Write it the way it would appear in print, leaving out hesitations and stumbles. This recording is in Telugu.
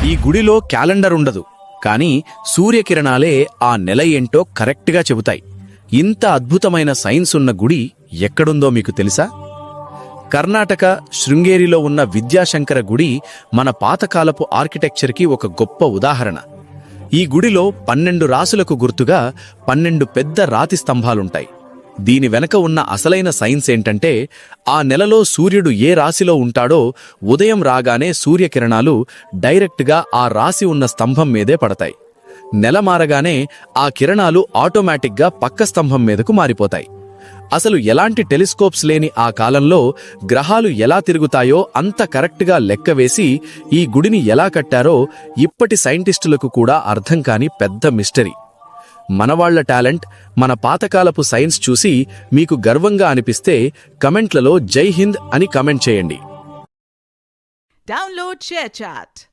ఈ గుడిలో క్యాలెండర్ ఉండదు, కానీ సూర్యకిరణాలే ఆ నెల ఏంటో కరెక్ట్గా చెబుతాయి. ఇంత అద్భుతమైన సైన్స్ ఉన్న గుడి ఎక్కడుందో మీకు తెలుసా? కర్ణాటక శృంగేరిలో ఉన్న విద్యాశంకర గుడి మన పాతకాలపు ఆర్కిటెక్చర్కి ఒక గొప్ప ఉదాహరణ. ఈ గుడిలో 12 రాసులకు గుర్తుగా 12 పెద్ద రాతి స్తంభాలుంటాయి. దీని వెనక ఉన్న అసలైన సైన్స్ ఏంటంటే, ఆ నెలలో సూర్యుడు ఏ రాశిలో ఉంటాడో ఉదయం రాగానే సూర్యకిరణాలు డైరెక్ట్గా ఆ రాశి ఉన్న స్తంభం మీదే పడతాయి. నెల మారగానే ఆ కిరణాలు ఆటోమేటిక్గా పక్క స్తంభం మీదకు మారిపోతాయి. అసలు ఎలాంటి టెలిస్కోప్స్ లేని ఆ కాలంలో గ్రహాలు ఎలా తిరుగుతాయో అంత కరెక్ట్గా లెక్కవేసి ఈ గుడిని ఎలా కట్టారో ఇప్పటి సైంటిస్టులకు కూడా అర్థం కాని పెద్ద మిస్టరీ. మనవాళ్ల టాలెంట్, మన పాతకాలపు సైన్స్ చూసి మీకు గర్వంగా అనిపిస్తే కమెంట్లలో జై హింద్ అని కమెంట్ చేయండి. Download ShareChat.